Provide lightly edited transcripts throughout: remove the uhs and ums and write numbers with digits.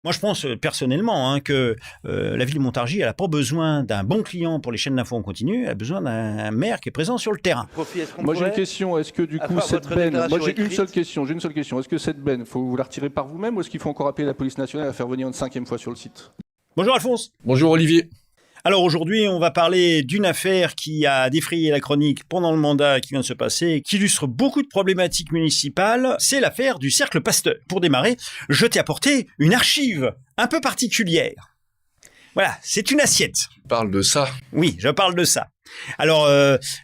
Moi, je pense personnellement que la ville de Montargis, elle n'a pas besoin d'un bon client pour les chaînes d'infos en continu, elle a besoin d'un maire qui est présent sur le terrain. Profit, est-ce qu'on Moi j'ai une pourrait question, est-ce que du coup avoir cette votre benne, moi déclaration j'ai une écrite seule question, est-ce que cette benne, faut vous la retirer par vous-même ou est-ce qu'il faut encore appeler la police nationale à faire venir une 5e fois sur le site? Bonjour Alphonse. Bonjour Olivier. Alors aujourd'hui, on va parler d'une affaire qui a défrayé la chronique pendant le mandat qui vient de se passer, qui illustre beaucoup de problématiques municipales. C'est l'affaire du Cercle Pasteur. Pour démarrer, je t'ai apporté une archive un peu particulière. Voilà, c'est une assiette. Tu parles de ça? Oui, je parle de ça. Alors,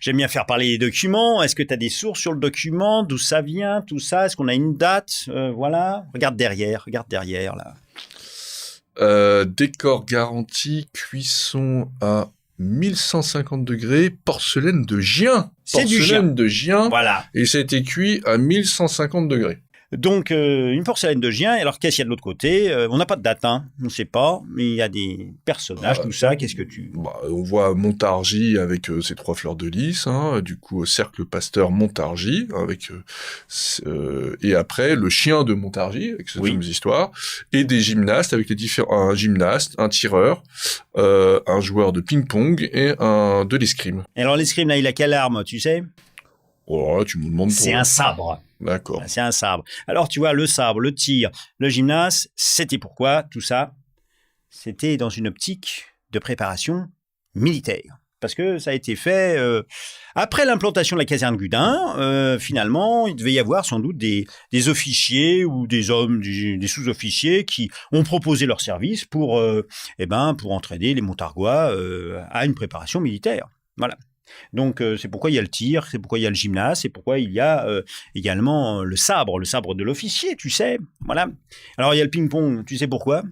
j'aime bien faire parler les documents. Est-ce que tu as des sources sur le document? D'où ça vient, tout ça? Est-ce qu'on a une date? Voilà. Regarde derrière, là. Décor garanti, cuisson à 1150 degrés, porcelaine de Gien. C'est du Gien. Porcelaine de Gien. Voilà. Et ça a été cuit à 1150 degrés. Donc, une porcelaine de Gien. Alors, qu'est-ce qu'il y a de l'autre côté? On n'a pas de date, hein. On ne sait pas. Mais il y a des personnages, tout ça. Qu'est-ce que tu... On voit Montargis avec ses 3 fleurs de lys. Du coup, Cercle Pasteur Montargis. Et après, le chien de Montargis, avec cette fameuse histoire. Et des gymnastes, avec un gymnaste, un tireur, un joueur de ping-pong et un de l'escrime. Et alors, l'escrime, là, il a quelle arme, tu sais? Oh là, tu me demandes trop. C'est un sabre. D'accord. C'est un sabre. Alors, tu vois, le sabre, le tir, le gymnase, c'était pourquoi tout ça? C'était dans une optique de préparation militaire. Parce que ça a été fait après l'implantation de la caserne Gudin. Finalement, il devait y avoir sans doute des officiers ou des hommes, des sous-officiers qui ont proposé leur service pour entraîner les Montargois à une préparation militaire. Voilà. Donc, c'est pourquoi il y a le tir, c'est pourquoi il y a le gymnase, c'est pourquoi il y a également le sabre de l'officier, tu sais. Voilà. Alors, il y a le ping-pong, tu sais pourquoi?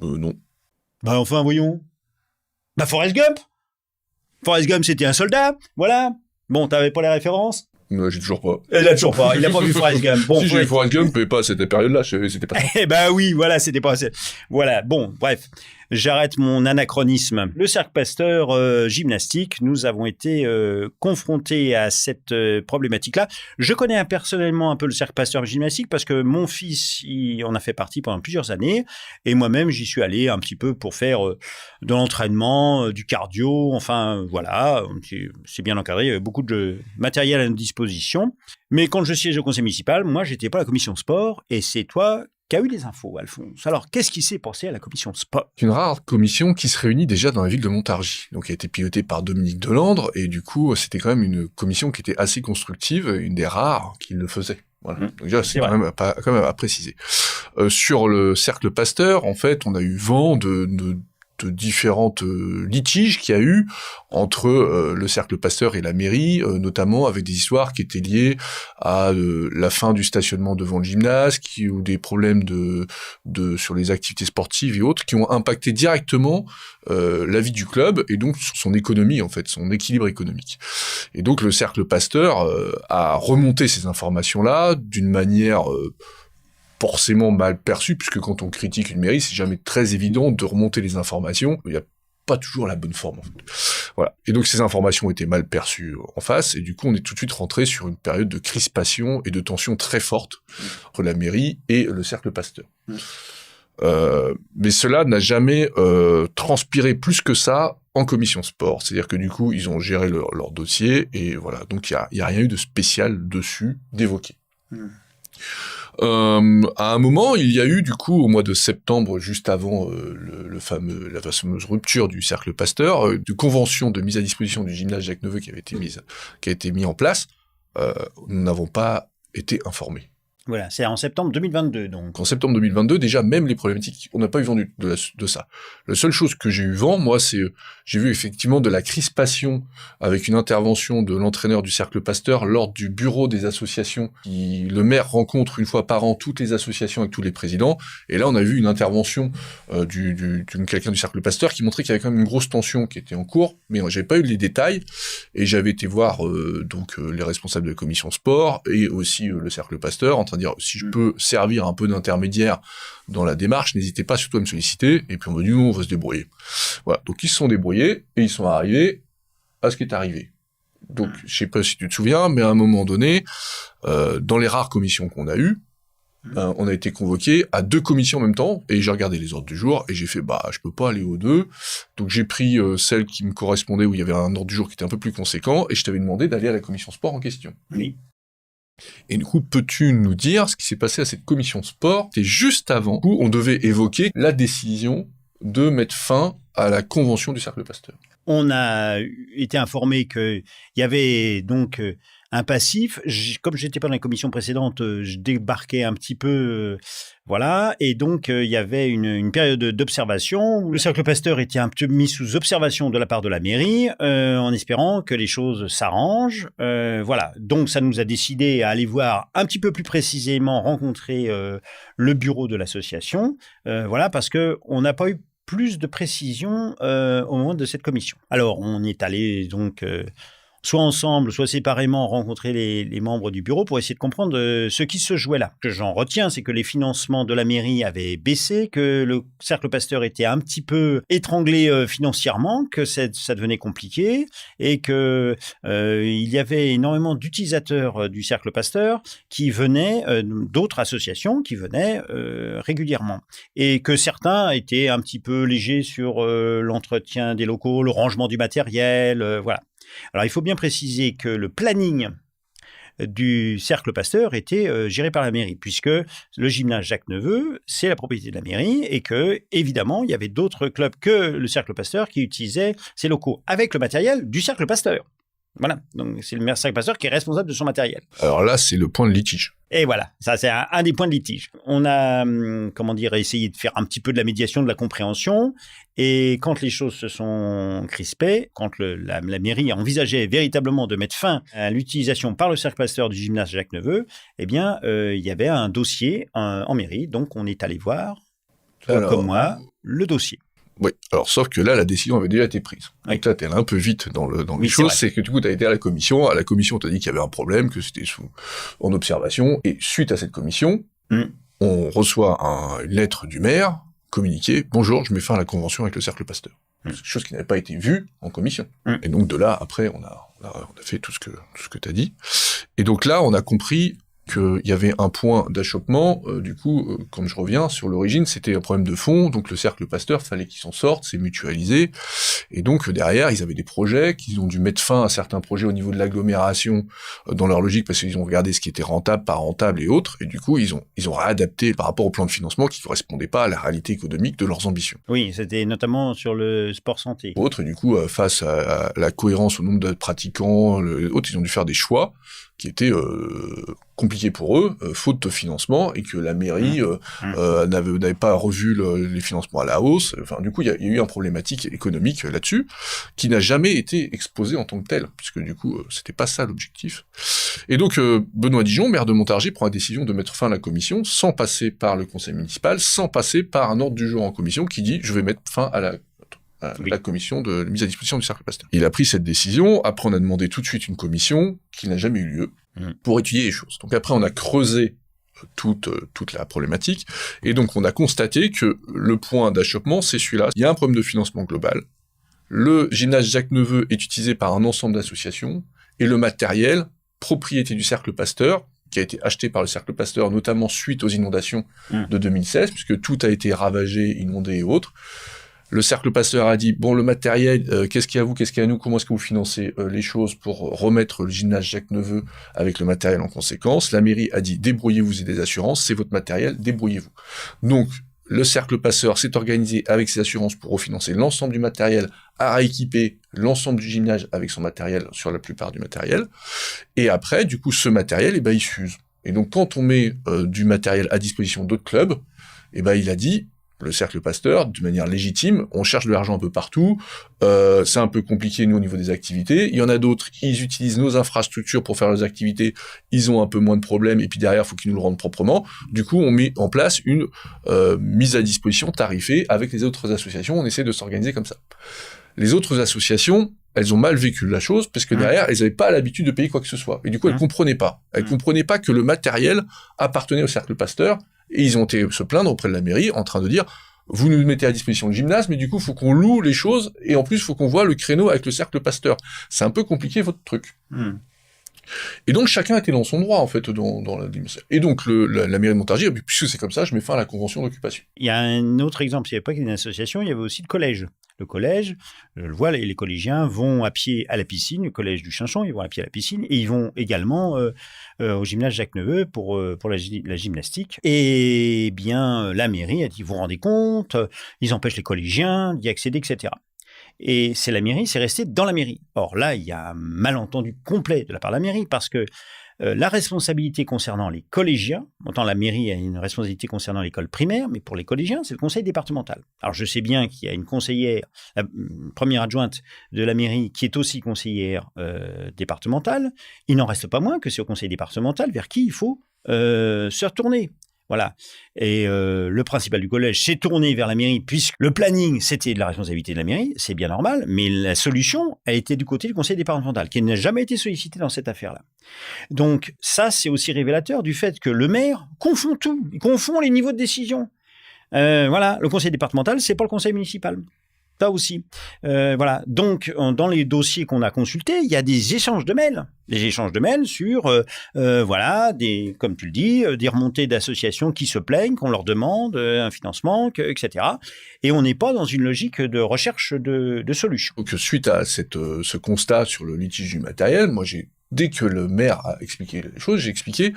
Non. Bah, enfin, voyons. Bah, Forrest Gump. Forrest Gump, c'était un soldat, voilà. Bon, t'avais pas les références? J'ai toujours pas. Il a toujours pas, il a pas vu Forrest Gump. Bon, si j'ai vu Forrest Gump, mais pas à cette période-là, c'était pas ça. Eh ben oui, voilà, c'était pas assez. Voilà, bon, bref. J'arrête mon anachronisme. Le Cercle Pasteur gymnastique, nous avons été confrontés à cette problématique-là. Je connais personnellement un peu le Cercle Pasteur gymnastique parce que mon fils il en a fait partie pendant plusieurs années et moi-même j'y suis allé un petit peu pour faire de l'entraînement, du cardio, enfin voilà, c'est bien encadré, il y avait beaucoup de matériel à notre disposition. Mais quand je siège au conseil municipal, moi j'étais pas à la commission sport et c'est toi qui a eu les infos, Alphonse. Alors, qu'est-ce qui s'est passé à la commission de sport? C'est une rare commission qui se réunit déjà dans la ville de Montargis. Donc, elle a été pilotée par Dominique Delandre, et du coup, c'était quand même une commission qui était assez constructive, une des rares qui le faisait. Voilà. Donc, déjà, c'est quand même à préciser. Sur le Cercle Pasteur, en fait, on a eu vent de différentes litiges qu'il y a eu entre le Cercle Pasteur et la mairie, notamment avec des histoires qui étaient liées à la fin du stationnement devant le gymnase, ou des problèmes sur les activités sportives et autres, qui ont impacté directement la vie du club et donc son économie, en fait, son équilibre économique. Et donc le Cercle Pasteur a remonté ces informations-là d'une manière forcément mal perçu, puisque quand on critique une mairie, c'est jamais très évident de remonter les informations. Il n'y a pas toujours la bonne forme, en fait. Voilà. Et donc, ces informations étaient mal perçues en face, et du coup, on est tout de suite rentré sur une période de crispation et de tension très forte entre la mairie et le Cercle Pasteur. Mais cela n'a jamais transpiré plus que ça en commission sport. C'est-à-dire que du coup, ils ont géré leur dossier, et voilà. Donc, il y a rien eu de spécial dessus, d'évoqué. À un moment, il y a eu du coup au mois de septembre, juste avant la fameuse rupture du Cercle Pasteur, de convention de mise à disposition du gymnase Jacques Neveu qui a été mis en place. Nous n'avons pas été informés. Voilà, c'est en septembre 2022, donc. En septembre 2022, déjà, même les problématiques, on n'a pas eu vent de ça. La seule chose que j'ai eu vent, moi, c'est, j'ai vu effectivement de la crispation avec une intervention de l'entraîneur du Cercle Pasteur lors du bureau des associations. Le maire rencontre une fois par an toutes les associations avec tous les présidents, et là, on a vu une intervention quelqu'un du Cercle Pasteur qui montrait qu'il y avait quand même une grosse tension qui était en cours, mais j'avais pas eu les détails, et j'avais été voir les responsables de la commission sport, et aussi le Cercle Pasteur, en train de dire si je peux servir un peu d'intermédiaire dans la démarche, n'hésitez pas surtout à me solliciter, et puis on m'a dit non, on va se débrouiller. Voilà, donc ils se sont débrouillés, et ils sont arrivés à ce qui est arrivé. Donc, je sais pas si tu te souviens, mais à un moment donné, dans les rares commissions qu'on a eues, on a été convoqué à 2 commissions en même temps, et j'ai regardé les ordres du jour, et j'ai fait, je peux pas aller aux 2, donc j'ai pris celle qui me correspondait, où il y avait un ordre du jour qui était un peu plus conséquent, et je t'avais demandé d'aller à la commission sport en question. Oui. Et du coup, peux-tu nous dire ce qui s'est passé à cette commission sport? C'était juste avant où on devait évoquer la décision de mettre fin à la convention du Cercle Pasteur. On a été informé qu'il y avait donc un passif. Comme j'étais pas dans la commission précédente, je débarquais un petit peu, voilà. Et donc, il y avait une période d'observation où le Cercle Pasteur était un peu mis sous observation de la part de la mairie, en espérant que les choses s'arrangent. Voilà. Donc, ça nous a décidé à aller voir un petit peu plus précisément, rencontrer le bureau de l'association. Voilà, parce que on n'a pas eu plus de précision au moment de cette commission. Alors, on est allé donc soit ensemble, soit séparément rencontrer les membres du bureau pour essayer de comprendre ce qui se jouait là. Ce que j'en retiens, c'est que les financements de la mairie avaient baissé, que le Cercle Pasteur était un petit peu étranglé financièrement, que ça devenait compliqué et que il y avait énormément d'utilisateurs du Cercle Pasteur qui venaient, d'autres associations qui venaient régulièrement, et que certains étaient un petit peu légers sur l'entretien des locaux, le rangement du matériel, voilà. Alors, il faut bien préciser que le planning du Cercle Pasteur était géré par la mairie, puisque le gymnase Jacques Neveu, c'est la propriété de la mairie, et que, évidemment, il y avait d'autres clubs que le Cercle Pasteur qui utilisaient ces locaux avec le matériel du Cercle Pasteur. Voilà, donc c'est le Cercle Pasteur qui est responsable de son matériel. Alors là, c'est le point de litige. Et voilà, ça c'est un des points de litige. On a, essayé de faire un petit peu de la médiation, de la compréhension, et quand les choses se sont crispées, quand la mairie envisageait véritablement de mettre fin à l'utilisation par le Cercle Pasteur du gymnase Jacques Neveu, eh bien, il y avait un dossier en mairie, donc on est allé voir, comme moi, le dossier. Oui, alors sauf que là, la décision avait déjà été prise. Oui. Donc là, t'es allé un peu vite dans les choses, c'est que du coup, t'as été à la commission on t'a dit qu'il y avait un problème, que c'était en observation, et suite à cette commission, on reçoit une lettre du maire, communiqué, bonjour, je mets fin à la convention avec le Cercle Pasteur. Chose qui n'avait pas été vue en commission. Et donc de là, après, on a fait tout ce que t'as dit. Et donc là, on a compris qu'il y avait un point d'achoppement, quand je reviens sur l'origine, c'était un problème de fond, donc le Cercle Pasteur, fallait qu'ils s'en sortent, c'est mutualisé, et donc derrière, ils avaient des projets, qu'ils ont dû mettre fin à certains projets au niveau de l'agglomération, dans leur logique, parce qu'ils ont regardé ce qui était rentable, pas rentable et autres, et du coup, ils ont réadapté par rapport au plan de financement qui correspondait pas à la réalité économique de leurs ambitions. Oui, c'était notamment sur le sport santé. Autres, et du coup, face à la cohérence au nombre de pratiquants, ils ont dû faire des choix qui étaient compliqués pour eux, faute de financement, et que la mairie n'avait pas revu les financements à la hausse. Enfin, du coup, il y a eu une problématique économique là-dessus, qui n'a jamais été exposée en tant que telle, puisque du coup, c'était pas ça l'objectif. Et donc, Benoît Dijon, maire de Montargis, prend la décision de mettre fin à la commission, sans passer par le conseil municipal, sans passer par un ordre du jour en commission qui dit « je vais mettre fin à la commission de mise à disposition du Cercle Pasteur ». Il a pris cette décision, après on a demandé tout de suite une commission qui n'a jamais eu lieu pour étudier les choses. Donc après on a creusé toute la problématique, et donc on a constaté que le point d'achoppement c'est celui-là. Il y a un problème de financement global, le gymnase Jacques Neveu est utilisé par un ensemble d'associations, et le matériel, propriété du Cercle Pasteur, qui a été acheté par le Cercle Pasteur, notamment suite aux inondations de 2016, puisque tout a été ravagé, inondé et autres. Le Cercle Pasteur a dit, bon, le matériel, qu'est-ce qu'il y a à vous, qu'est-ce qu'il y a à nous, comment est-ce que vous financez les choses pour remettre le gymnase Jacques Neveu avec le matériel en conséquence. La mairie a dit, débrouillez-vous et des assurances, c'est votre matériel, débrouillez-vous. Donc, le Cercle Pasteur s'est organisé avec ses assurances pour refinancer l'ensemble du matériel, a rééquipé l'ensemble du gymnase avec son matériel sur la plupart du matériel. Et après, du coup, ce matériel, il s'use. Et donc, quand on met du matériel à disposition d'autres clubs, il a dit, le Cercle Pasteur, de manière légitime, on cherche de l'argent un peu partout, c'est un peu compliqué, nous, au niveau des activités. Il y en a d'autres, ils utilisent nos infrastructures pour faire leurs activités, ils ont un peu moins de problèmes, et puis derrière, il faut qu'ils nous le rendent proprement. Du coup, on met en place une mise à disposition tarifée avec les autres associations, on essaie de s'organiser comme ça. Les autres associations, elles ont mal vécu la chose, parce que derrière, elles n'avaient pas l'habitude de payer quoi que ce soit. Et du coup, elles comprenaient pas. Elles comprenaient pas que le matériel appartenait au Cercle Pasteur, et ils ont été se plaindre auprès de la mairie en train de dire vous nous mettez à disposition le gymnase, mais du coup, il faut qu'on loue les choses, et en plus, il faut qu'on voit le créneau avec le Cercle Pasteur. C'est un peu compliqué, votre truc. Et donc chacun était dans son droit en fait dans la démission. Et donc la mairie de Montargis, puisque c'est comme ça, je mets fin à la convention d'occupation. Il y a un autre exemple, il n'y avait pas qu'une association, il y avait aussi le collège. Le collège, je le vois, les collégiens vont à pied à la piscine, le collège du Chinchon, ils vont à pied à la piscine, et ils vont également au gymnase Jacques-Neveu pour la gymnastique. Et bien, la mairie a dit, vous vous rendez compte, ils empêchent les collégiens d'y accéder, etc. Et c'est la mairie, c'est resté dans la mairie. Or là, il y a un malentendu complet de la part de la mairie, parce que la responsabilité concernant les collégiens, autant la mairie a une responsabilité concernant l'école primaire, mais pour les collégiens, c'est le conseil départemental. Alors je sais bien qu'il y a une conseillère, la première adjointe de la mairie, qui est aussi conseillère départementale. Il n'en reste pas moins que c'est au conseil départemental vers qui il faut se retourner. Voilà. Et le principal du collège s'est tourné vers la mairie, puisque le planning, c'était de la responsabilité de la mairie, c'est bien normal, mais la solution a été du côté du conseil départemental, qui n'a jamais été sollicité dans cette affaire-là. Donc ça, c'est aussi révélateur du fait que le maire confond tout, il confond les niveaux de décision. Voilà, le conseil départemental, c'est pas le conseil municipal. Ça aussi. Voilà. Donc, dans les dossiers qu'on a consultés, il y a des échanges de mails. Des échanges de mails sur, voilà, comme tu le dis, des remontées d'associations qui se plaignent, qu'on leur demande un financement, etc. Et on n'est pas dans une logique de recherche de solutions. Donc, suite à ce constat sur le litige du matériel, moi, dès que le maire a expliqué les choses, j'ai expliqué,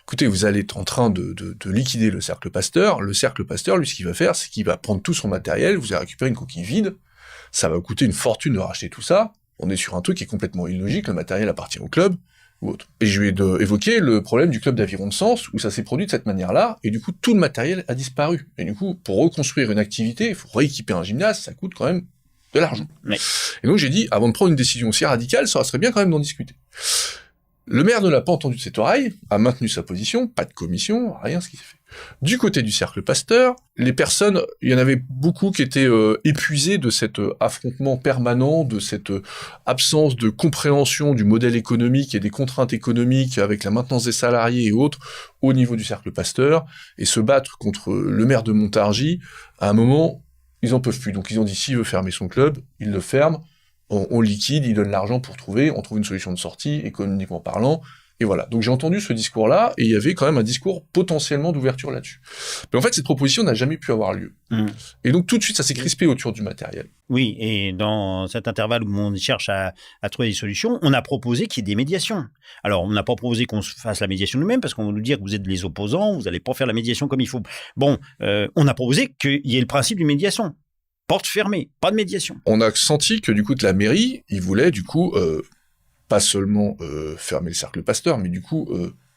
écoutez, vous allez être en train de liquider le Cercle Pasteur. Le Cercle Pasteur, lui, ce qu'il va faire, c'est qu'il va prendre tout son matériel, vous allez récupérer une coquille vide, ça va coûter une fortune de racheter tout ça, on est sur un truc qui est complètement illogique, le matériel appartient au club, ou autre. Et je lui ai évoqué le problème du club d'aviron de Sens, où ça s'est produit de cette manière-là, et du coup, tout le matériel a disparu. Et du coup, pour reconstruire une activité, il faut rééquiper un gymnase, ça coûte quand même de l'argent. Oui. Et donc j'ai dit, avant de prendre une décision aussi radicale, ça serait bien quand même d'en discuter. Le maire ne l'a pas entendu de cette oreille, a maintenu sa position, pas de commission, rien ce qui s'est fait. Du côté du Cercle Pasteur, les personnes, il y en avait beaucoup qui étaient épuisées de cet affrontement permanent, de cette absence de compréhension du modèle économique et des contraintes économiques avec la maintenance des salariés et autres au niveau du Cercle Pasteur, et se battre contre le maire de Montargis. À un moment, ils en peuvent plus. Donc ils ont dit, s'il veut fermer son club, il le ferme. On liquide, il donne l'argent pour on trouve une solution de sortie, économiquement parlant, et voilà. Donc j'ai entendu ce discours-là, et il y avait quand même un discours potentiellement d'ouverture là-dessus. Mais en fait, cette proposition n'a jamais pu avoir lieu. Et donc tout de suite, ça s'est crispé autour du matériel. Oui, et dans cet intervalle où on cherche à trouver des solutions, on a proposé qu'il y ait des médiations. Alors, on n'a pas proposé qu'on fasse la médiation nous-mêmes, parce qu'on va nous dire que vous êtes les opposants, vous n'allez pas faire la médiation comme il faut. Bon, on a proposé qu'il y ait le principe d'une médiation. Porte fermée, pas de médiation. On a senti que du coup de la mairie, ils voulaient du coup pas seulement fermer le Cercle Pasteur, mais du coup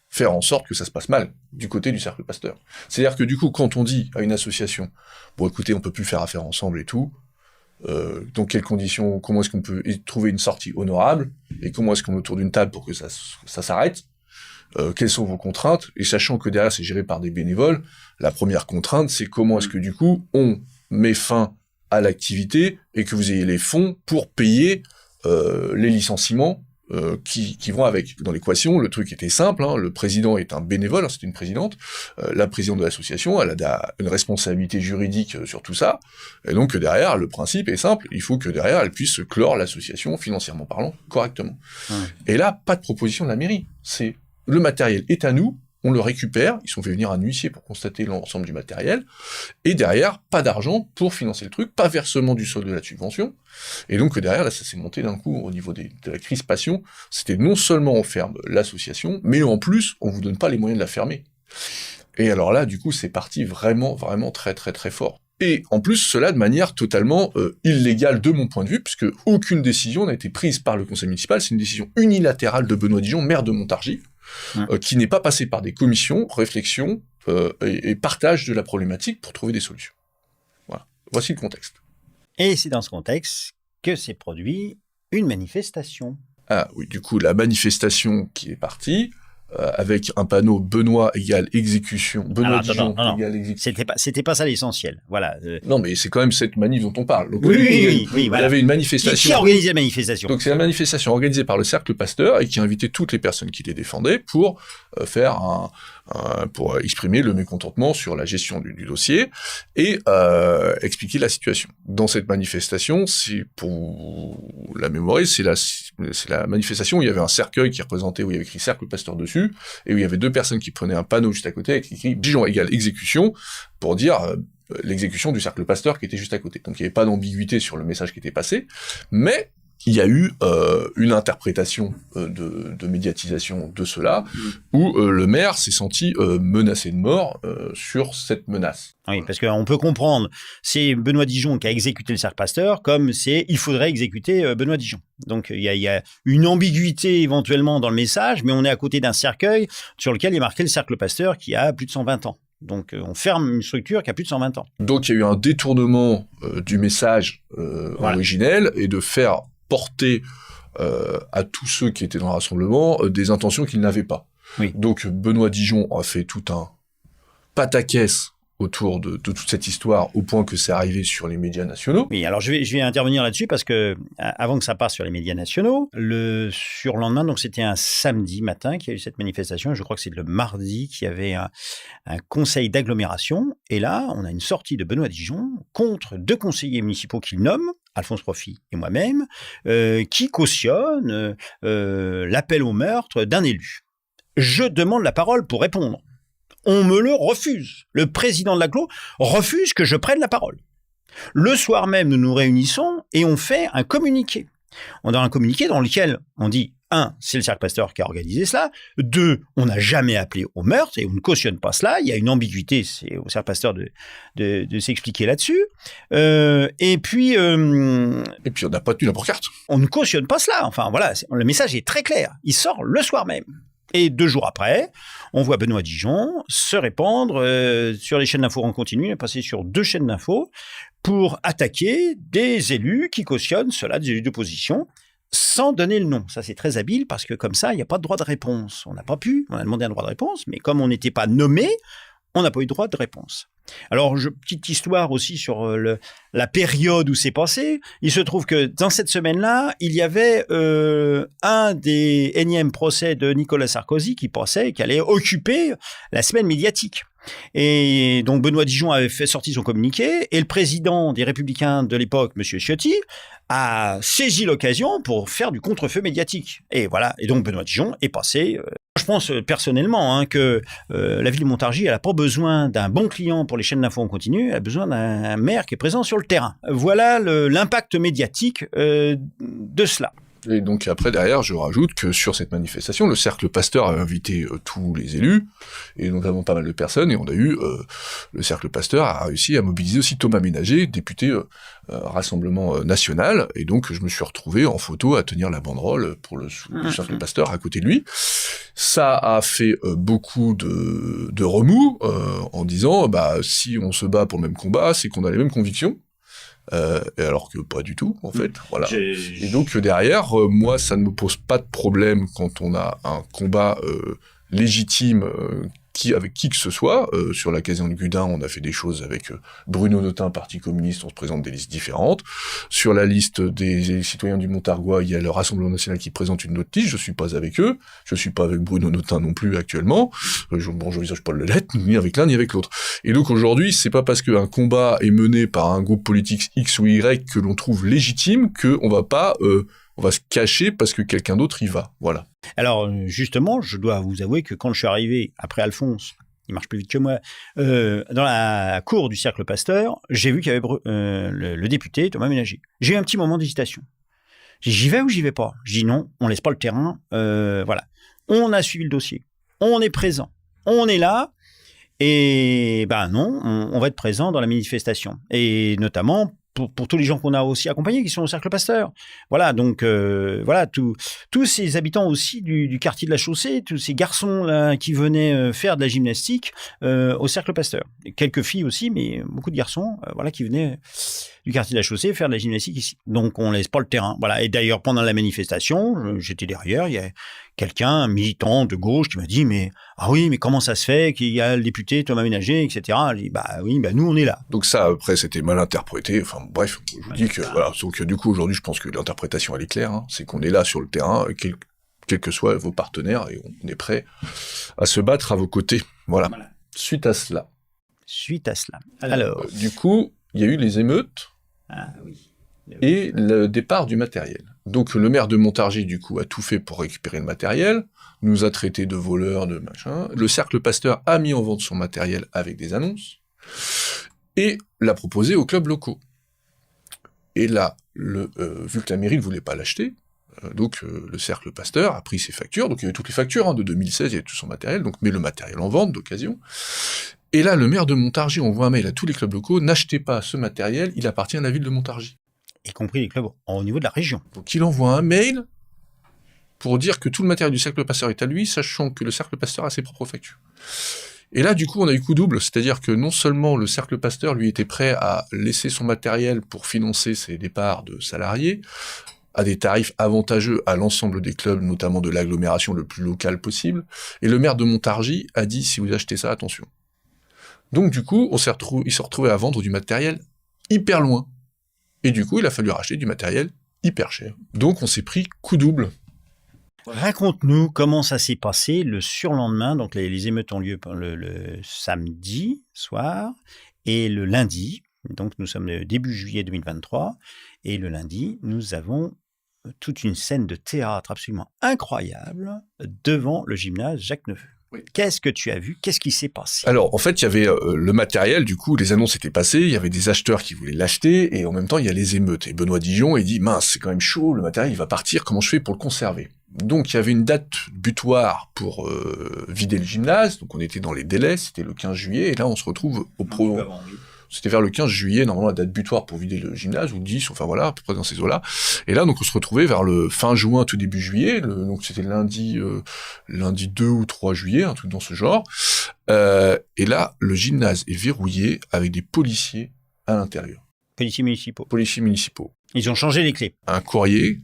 faire en sorte que ça se passe mal du côté du Cercle Pasteur. C'est-à-dire que du coup, quand on dit à une association, bon écoutez, on peut plus faire affaire ensemble et tout, dans quelles conditions, comment est-ce qu'on peut trouver une sortie honorable, et comment est-ce qu'on est autour d'une table pour que ça s'arrête, quelles sont vos contraintes, et sachant que derrière c'est géré par des bénévoles, la première contrainte c'est comment est-ce que du coup on met fin à l'activité et que vous ayez les fonds pour payer les licenciements qui vont avec. Dans l'équation, le truc était simple, hein, le président est un bénévole, hein, c'est une présidente, la présidente de l'association, elle a une responsabilité juridique sur tout ça, et donc derrière, le principe est simple, il faut que derrière, elle puisse clore l'association, financièrement parlant, correctement. Et là, pas de proposition de la mairie, c'est le matériel est à nous, on le récupère, ils sont fait venir un huissier pour constater l'ensemble du matériel, et derrière, pas d'argent pour financer le truc, pas versement du solde de la subvention, et donc derrière, là, ça s'est monté d'un coup au niveau de la crispation, c'était non seulement on ferme l'association, mais en plus, on vous donne pas les moyens de la fermer. Et alors là, du coup, c'est parti vraiment, vraiment très, très, très fort. Et en plus, cela de manière totalement illégale de mon point de vue, puisque aucune décision n'a été prise par le conseil municipal, c'est une décision unilatérale de Benoît Dijon, maire de Montargis, qui n'est pas passé par des commissions, réflexion et partage de la problématique pour trouver des solutions. Voilà. Voici le contexte. Et c'est dans ce contexte que s'est produit une manifestation. Ah oui, du coup, la manifestation qui est partie, avec un panneau Benoît égale exécution, Benoît Dijon égale exécution. C'était pas ça l'essentiel, voilà. Non, mais c'est quand même cette manif dont on parle. Donc, oui, il y avait une manifestation. Qui a organisé la manifestation? Donc c'est la manifestation organisée par le Cercle Pasteur et qui a invité toutes les personnes qui les défendaient pour faire pour exprimer le mécontentement sur la gestion du dossier et expliquer la situation. Dans cette manifestation, c'est pour la mémoire, c'est la manifestation où il y avait un cercueil qui représentait, où il y avait écrit Cercle Pasteur dessus, et où il y avait 2 personnes qui prenaient un panneau juste à côté avec écrit Dijon égale exécution, pour dire l'exécution du Cercle Pasteur qui était juste à côté. Donc il n'y avait pas d'ambiguïté sur le message qui était passé, mais il y a eu une interprétation de médiatisation de cela, où le maire s'est senti menacé de mort sur cette menace. Oui, parce qu'on peut comprendre, c'est Benoît Dijon qui a exécuté le Cercle Pasteur, comme c'est il faudrait exécuter Benoît Dijon. Donc il y a une ambiguïté éventuellement dans le message, mais on est à côté d'un cercueil sur lequel il est marqué le Cercle Pasteur qui a plus de 120 ans. Donc on ferme une structure qui a plus de 120 ans. Donc il y a eu un détournement du message originel et de faire porter à tous ceux qui étaient dans le rassemblement des intentions qu'ils n'avaient pas. Oui. Donc Benoît Dijon a fait tout un pataquès autour de toute cette histoire, au point que c'est arrivé sur les médias nationaux. Oui, alors je vais intervenir là-dessus parce que avant que ça passe sur les médias nationaux, le surlendemain, donc c'était un samedi matin qu'il y a eu cette manifestation, je crois que c'est le mardi qu'il y avait un conseil d'agglomération, et là, on a une sortie de Benoît Dijon contre 2 conseillers municipaux qu'il nomme, Alphonse Profit et moi-même, qui cautionnent l'appel au meurtre d'un élu. Je demande la parole pour répondre. On me le refuse. Le président de l'agglo refuse que je prenne la parole. Le soir même, nous nous réunissons et on fait un communiqué. On a un communiqué dans lequel on dit 1, c'est le Cercle Pasteur qui a organisé cela. 2, on n'a jamais appelé au meurtre et on ne cautionne pas cela. Il y a une ambiguïté, c'est au Cercle Pasteur de s'expliquer là-dessus. Et puis on n'a pas tenu la pancarte. On ne cautionne pas cela. Enfin voilà, le message est très clair. Il sort le soir même. Et 2 jours après, on voit Benoît Dijon se répandre sur les chaînes d'infos en continu. Il est passé sur 2 chaînes d'infos pour attaquer des élus qui cautionnent cela, des élus d'opposition, sans donner le nom. Ça, c'est très habile parce que comme ça, il n'y a pas de droit de réponse. On n'a pas pu, on a demandé un droit de réponse, mais comme on n'était pas nommé, on n'a pas eu de droit de réponse. Alors, petite histoire aussi sur la période où c'est passé. Il se trouve que dans cette semaine-là, il y avait un des énièmes procès de Nicolas Sarkozy qui passait, qui allait occuper la semaine médiatique. Et donc Benoît Dijon avait fait sortir son communiqué et le président des Républicains de l'époque, M. Ciotti, a saisi l'occasion pour faire du contre-feu médiatique. Et voilà. Et donc Benoît Dijon est passé. Je pense personnellement que la ville de Montargis, elle n'a pas besoin d'un bon client pour les chaînes d'infos en continu, elle a besoin d'un maire qui est présent sur le terrain. Voilà l'impact médiatique de cela. Et donc après, derrière, je rajoute que sur cette manifestation, le Cercle Pasteur a invité tous les élus, et notamment pas mal de personnes, et on a eu, le Cercle Pasteur a réussi à mobiliser aussi Thomas Ménager, député Rassemblement National, et donc je me suis retrouvé en photo à tenir la banderole pour le Cercle Pasteur à côté de lui. Ça a fait beaucoup de remous, en disant, si on se bat pour le même combat, c'est qu'on a les mêmes convictions. Et alors que pas du tout, en fait. Voilà. Et donc derrière, moi, ça ne me pose pas de problème quand on a un combat légitime avec qui que ce soit. Sur la caserne Gudin, on a fait des choses avec Bruno Notin, Parti communiste, on se présente des listes différentes. Sur la liste des citoyens du Montargois, il y a le Rassemblement national qui présente une autre liste, je suis pas avec eux, je suis pas avec Bruno Notin non plus actuellement, je visage pas le lettre, ni avec l'un ni avec l'autre. Et donc aujourd'hui, c'est pas parce qu'un combat est mené par un groupe politique X ou Y que l'on trouve légitime qu'on va pas... on va se cacher parce que quelqu'un d'autre y va, voilà. Alors, justement, je dois vous avouer que quand je suis arrivé, après Alphonse, il marche plus vite que moi, dans la cour du Cercle Pasteur, j'ai vu qu'il y avait le député Thomas Ménager. J'ai eu un petit moment d'hésitation. J'ai dit, j'y vais ou j'y vais pas? Je dis non, on laisse pas le terrain, voilà. On a suivi le dossier, on est présent, on est là, et non, on va être présent dans la manifestation. Et notamment... Pour tous les gens qu'on a aussi accompagnés qui sont au Cercle Pasteur. Voilà, donc voilà, tous ces habitants aussi du quartier de la Chaussée, tous ces garçons là qui venaient faire de la gymnastique au Cercle Pasteur. Et quelques filles aussi, mais beaucoup de garçons voilà, qui venaient du quartier de la Chaussée faire de la gymnastique ici. Donc on laisse pas le terrain. Voilà. Et d'ailleurs, pendant la manifestation, j'étais derrière, il y a quelqu'un, un militant de gauche qui m'a dit mais comment ça se fait qu'il y a le député Thomas Ménager, etc. J'ai dit oui, nous on est là. Donc ça après c'était mal interprété. Enfin bref, je vous dis que voilà. Donc du coup aujourd'hui je pense que l'interprétation elle est claire. Hein, c'est qu'on est là sur le terrain. quels que soient vos partenaires, et on est prêt à se battre à vos côtés. Voilà. Suite à cela. Alors, Alors. Du coup, il y a eu les émeutes et le départ du matériel. Donc le maire de Montargis, du coup, a tout fait pour récupérer le matériel, nous a traités de voleurs, de machin. Le Cercle Pasteur a mis en vente son matériel avec des annonces et l'a proposé aux clubs locaux. Et là, vu que la mairie ne voulait pas l'acheter, le Cercle Pasteur a pris ses factures, donc il y avait toutes les factures, de 2016, il y avait tout son matériel, donc met le matériel en vente d'occasion. Et là, le maire de Montargis envoie un mail à tous les clubs locaux, n'achetez pas ce matériel, il appartient à la ville de Montargis. Y compris les clubs au niveau de la région. Donc il envoie un mail pour dire que tout le matériel du Cercle Pasteur est à lui, sachant que le Cercle Pasteur a ses propres factures. Et là, du coup, on a eu coup double, c'est-à-dire que non seulement le Cercle Pasteur, lui, était prêt à laisser son matériel pour financer ses départs de salariés, à des tarifs avantageux à l'ensemble des clubs, notamment de l'agglomération le plus locale possible, et le maire de Montargis a dit, si vous achetez ça, attention. Donc du coup, il s'est retrouvé à vendre du matériel hyper loin. Et du coup, il a fallu racheter du matériel hyper cher. Donc on s'est pris coup double. Raconte-nous comment ça s'est passé le surlendemain. Donc les émeutes ont lieu le samedi soir et le lundi. Donc nous sommes le début juillet 2023. Et le lundi, nous avons toute une scène de théâtre absolument incroyable devant le gymnase Jacques Neveu. Oui. Qu'est-ce que tu as vu? Qu'est-ce qui s'est passé? Alors, en fait, il y avait le matériel, du coup, les annonces étaient passées, il y avait des acheteurs qui voulaient l'acheter, et en même temps, il y a les émeutes. Et Benoît Dijon, il dit, mince, c'est quand même chaud, le matériel, il va partir, comment je fais pour le conserver? Donc, il y avait une date butoir pour vider le gymnase, donc on était dans les délais, c'était le 15 juillet, et là, on se retrouve C'était vers le 15 juillet, normalement, la date butoir pour vider le gymnase, ou le 10, enfin voilà, à peu près dans ces eaux-là. Et là, donc, on se retrouvait vers le fin juin, tout début juillet, donc c'était lundi 2 ou 3 juillet, un truc dans ce genre. Et là, le gymnase est verrouillé avec des policiers à l'intérieur. Policiers municipaux. Ils ont changé les clés. Un courrier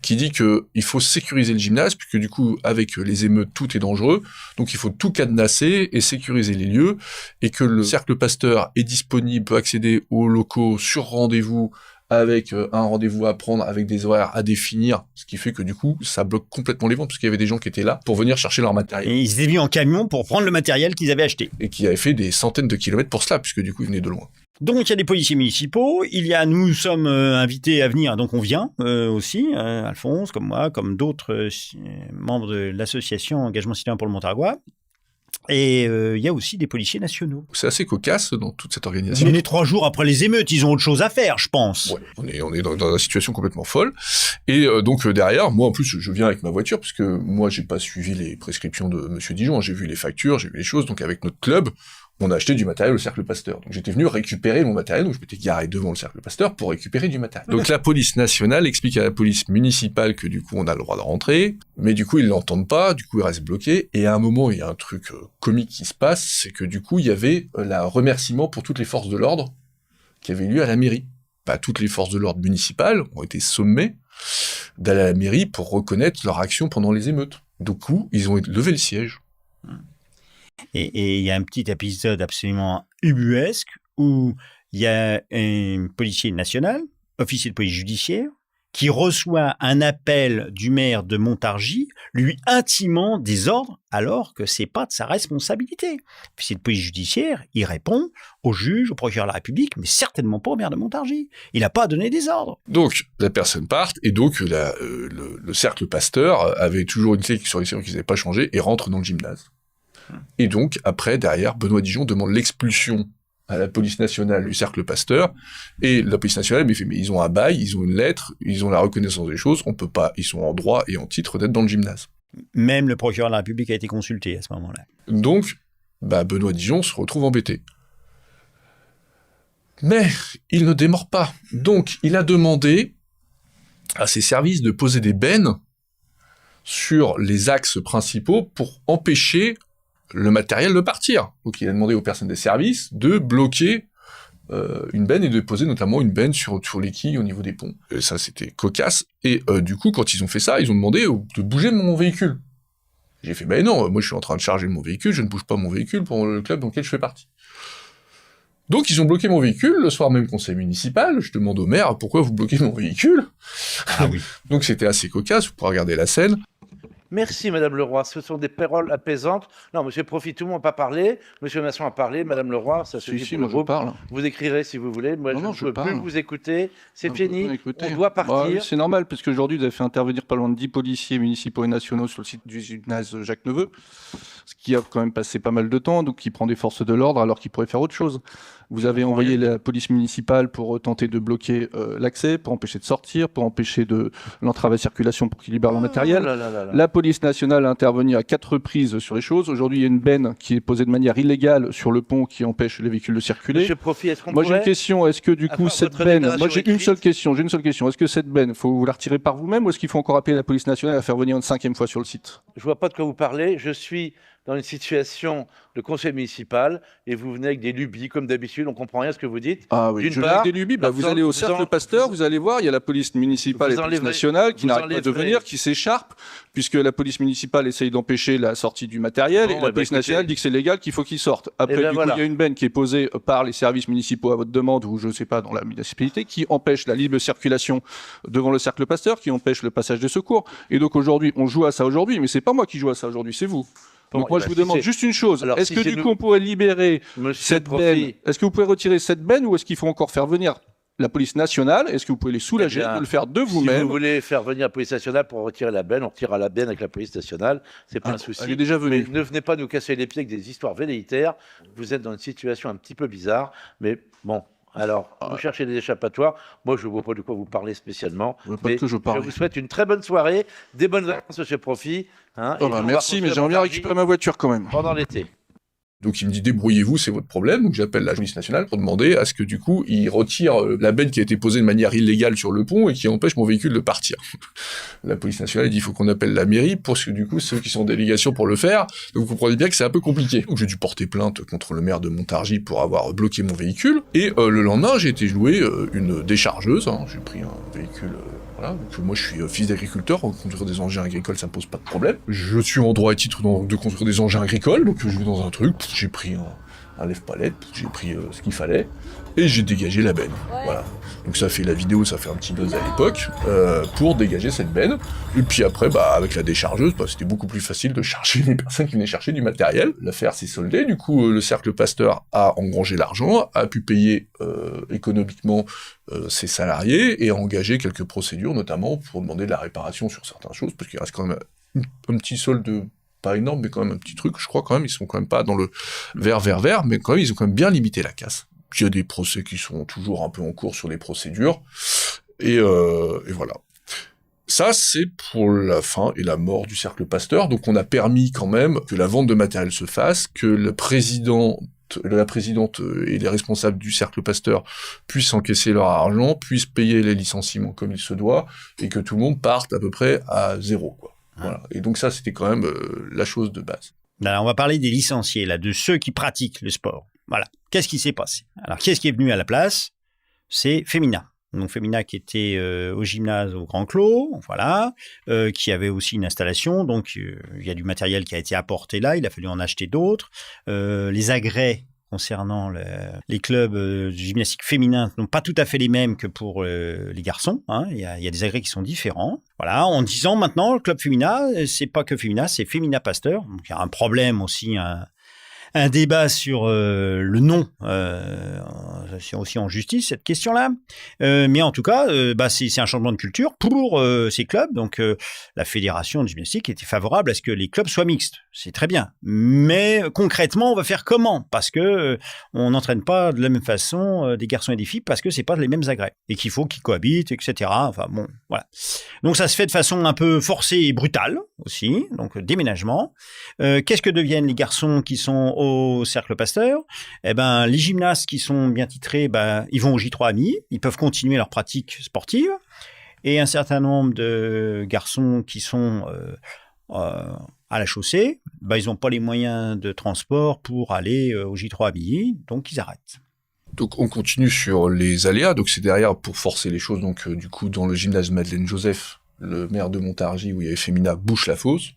qui dit que il faut sécuriser le gymnase, puisque du coup, avec les émeutes, tout est dangereux. Donc, il faut tout cadenasser et sécuriser les lieux, et que le Cercle Pasteur est disponible, peut accéder aux locaux sur rendez-vous, avec un rendez-vous à prendre, avec des horaires à définir, ce qui fait que du coup, ça bloque complètement les ventes, parce qu'il y avait des gens qui étaient là pour venir chercher leur matériel. Et ils étaient venus en camion pour prendre le matériel qu'ils avaient acheté. Et qui avaient fait des centaines de kilomètres pour cela, puisque du coup, ils venaient de loin. Donc il y a des policiers municipaux, nous sommes invités à venir, donc on vient aussi, Alphonse, comme moi, comme d'autres membres de l'association Engagement Citoyen pour le Montargois. Et il y a aussi des policiers nationaux. C'est assez cocasse dans toute cette organisation. On est 3 jours après les émeutes, ils ont autre chose à faire, je pense. Ouais, on est dans une situation complètement folle. Et donc derrière, moi en plus, je viens avec ma voiture, parce que moi j'ai pas suivi les prescriptions de Monsieur Dijon, j'ai vu les factures, j'ai vu les choses, donc avec notre club, on a acheté du matériel au Cercle Pasteur. Donc j'étais venu récupérer mon matériel, donc je m'étais garé devant le Cercle Pasteur pour récupérer du matériel. Donc la police nationale explique à la police municipale que du coup on a le droit de rentrer, mais du coup ils l'entendent pas, du coup ils restent bloqués, et à un moment il y a un truc comique qui se passe, c'est que du coup il y avait un remerciement pour toutes les forces de l'ordre qui avait lieu à la mairie. Toutes les forces de l'ordre municipales ont été sommées d'aller à la mairie pour reconnaître leur action pendant les émeutes. Du coup, ils ont levé le siège. Et il y a un petit épisode absolument ubuesque où il y a un policier national, officier de police judiciaire, qui reçoit un appel du maire de Montargis, lui intimant des ordres alors que c'est pas de sa responsabilité. L'officier de police judiciaire, il répond au juge, au procureur de la République, mais certainement pas au maire de Montargis. Il n'a pas donné des ordres. Donc, la personne part, et donc le Cercle Pasteur avait toujours une clé sur les serrures qui n'avaient pas changé, et rentre dans le gymnase. Et donc, après, derrière, Benoît Dijon demande l'expulsion à la police nationale du Cercle Pasteur, et la police nationale mais ils ont un bail, ils ont une lettre, ils ont la reconnaissance des choses, on peut pas, ils sont en droit et en titre d'être dans le gymnase. Même le procureur de la République a été consulté à ce moment-là. Donc, Benoît Dijon se retrouve embêté. Mais il ne démord pas. Donc, il a demandé à ses services de poser des bennes sur les axes principaux pour empêcher le matériel de partir. Donc il a demandé aux personnes des services de bloquer une benne et de poser notamment une benne sur les quilles au niveau des ponts. Et ça, c'était cocasse. Et du coup, quand ils ont fait ça, ils ont demandé de bouger mon véhicule. J'ai fait, non, moi je suis en train de charger mon véhicule, je ne bouge pas mon véhicule pour le club dans lequel je fais partie. Donc ils ont bloqué mon véhicule, le soir même conseil municipal, je demande au maire, pourquoi vous bloquez mon véhicule? Ah oui. Donc c'était assez cocasse, vous pourrez regarder la scène. Merci, Madame Leroy. Ce sont des paroles apaisantes. Non, Monsieur Profit, tout le monde n'a pas parlé. Monsieur Masson a parlé. Madame Leroy, ça suffit pour le moi je groupe. parle. Vous écrirez si vous voulez. Moi, Non, je je ne peux plus parle. vous écouter. C'est Vous fini. pouvez écouter. On doit partir. Oui, c'est normal, parce qu'aujourd'hui, vous avez fait intervenir pas loin de 10 policiers municipaux et nationaux sur le site du gymnase Jacques Neveu, ce qui a quand même passé pas mal de temps, donc qui prend des forces de l'ordre alors qu'il pourrait faire autre chose. Vous avez envoyé la police municipale pour tenter de bloquer l'accès, pour empêcher de sortir, pour empêcher l'entrave à circulation pour qu'il libère leur matériel. La police nationale a intervenu à 4 reprises sur les choses. Aujourd'hui, il y a une benne qui est posée de manière illégale sur le pont qui empêche les véhicules de circuler. Monsieur Profit, est-ce qu'on Moi, j'ai une question. Est-ce que du coup, avoir cette votre benne... déclaration Moi, j'ai une écrite seule question. Est-ce que cette benne, faut vous la retirer par vous-même ou est-ce qu'il faut encore appeler la police nationale à faire venir une 5e fois sur le site? Je vois pas de quoi vous parlez. Je suis dans une situation de conseil municipal et vous venez avec des lubies comme d'habitude. On comprend rien à ce que vous dites. Ah oui, D'une je viens part, avec des lubies. Bah, vous allez au cercle Pasteur, vous allez voir, il y a la police municipale et la police nationale qui n'arrêtent pas de venir, qui s'écharpent, puisque la police municipale essaye d'empêcher la sortie du matériel et la police nationale dit que c'est légal, qu'il faut qu'ils sortent. Après, du coup, il y a une benne qui est posée par les services municipaux à votre demande, ou je ne sais pas, dans la municipalité, qui empêche la libre circulation devant le cercle Pasteur, qui empêche le passage des secours. Et donc aujourd'hui, on joue à ça aujourd'hui, mais c'est pas moi qui joue à ça aujourd'hui, c'est vous. Donc moi, je vous demande juste une chose. Est-ce que du coup, on pourrait libérer cette benne? Est-ce que vous pouvez retirer cette benne ou est-ce qu'il faut encore faire venir la police nationale? Est-ce que vous pouvez les soulager de le faire de vous-même? Si vous voulez faire venir la police nationale pour retirer la benne, on retirera la benne avec la police nationale. C'est pas un souci. Elle est déjà venue. Mais ne venez pas nous casser les pieds avec des histoires velléitaires. Vous êtes dans une situation un petit peu bizarre. Mais bon, alors, vous cherchez des échappatoires. Moi, je ne vois pas de quoi vous parlez spécialement. Mais je vous souhaite une très bonne soirée, des bonnes vacances, monsieur Profit. Hein, merci, mais j'aimerais bien récupérer ma voiture quand même. Pendant l'été. Donc il me dit débrouillez-vous, c'est votre problème. Donc j'appelle la police nationale pour demander à ce que du coup il retire la benne qui a été posée de manière illégale sur le pont et qui empêche mon véhicule de partir. La police nationale dit il faut qu'on appelle la mairie pour que du coup ceux qui sont en délégation pour le faire. Donc vous comprenez bien que c'est un peu compliqué. Donc j'ai dû porter plainte contre le maire de Montargis pour avoir bloqué mon véhicule. Et le lendemain j'ai été louer une déchargeuse. Hein. J'ai pris un véhicule. Voilà, donc moi je suis fils d'agriculteur, construire des engins agricoles ça me pose pas de problème. Je suis en droit et titre de construire des engins agricoles, donc je vais dans un truc, j'ai pris un lève-palette, j'ai pris ce qu'il fallait, et j'ai dégagé la benne. Voilà. Donc ça fait la vidéo, ça fait un petit buzz à l'époque, pour dégager cette benne. Et puis après, avec la déchargeuse, c'était beaucoup plus facile de charger les personnes qui venaient chercher du matériel. L'affaire s'est soldée, du coup le cercle Pasteur a engrangé l'argent, a pu payer économiquement ses salariés et a engagé quelques procédures, notamment pour demander de la réparation sur certaines choses, parce qu'il reste quand même un petit solde pas énorme, mais quand même un petit truc, je crois quand même, ils sont quand même pas dans le vert, mais quand même, ils ont quand même bien limité la casse. Puis il y a des procès qui sont toujours un peu en cours sur les procédures, et voilà. Ça, c'est pour la fin et la mort du cercle Pasteur, donc on a permis quand même que la vente de matériel se fasse, que la présidente et les responsables du cercle Pasteur puissent encaisser leur argent, puissent payer les licenciements comme il se doit, et que tout le monde parte à peu près à zéro, quoi. Voilà. Et donc ça, c'était quand même la chose de base. Alors, on va parler des licenciés, là, de ceux qui pratiquent le sport. Voilà. Qu'est-ce qui s'est passé? Alors, qui est-ce qui est venu à la place? C'est Femina. Donc, Femina qui était au gymnase au Grand Clos, voilà, qui avait aussi une installation. Donc, il y a du matériel qui a été apporté là. Il a fallu en acheter d'autres. Les agrès concernant les clubs de gymnastique féminin n'ont pas tout à fait les mêmes que pour les garçons. Hein. Il y a des agrès qui sont différents. Voilà, en disant maintenant, le club féminin, c'est pas que Femina, c'est Femina Pasteur. Donc, il y a un problème aussi, un débat sur le nom, c'est aussi en justice cette question-là. Mais en tout cas, c'est un changement de culture pour ces clubs. Donc la fédération de gymnastique était favorable à ce que les clubs soient mixtes. C'est très bien. Mais concrètement, on va faire comment? Parce que on n'entraîne pas de la même façon des garçons et des filles parce que c'est pas les mêmes agrès et qu'il faut qu'ils cohabitent, etc. Enfin bon, voilà. Donc ça se fait de façon un peu forcée et brutale aussi. Donc déménagement. Qu'est-ce que deviennent les garçons qui sont au cercle Pasteur? Eh ben, les gymnastes qui sont bien titrés, ils vont au J3 Amis, ils peuvent continuer leur pratique sportive. Et un certain nombre de garçons qui sont à la chaussée, ils n'ont pas les moyens de transport pour aller au J3 Amis, donc ils arrêtent. Donc on continue sur les aléas, donc c'est derrière pour forcer les choses, donc du coup dans le gymnase Madeleine Joseph, le maire de Montargis où il y avait Femina bouche la fosse,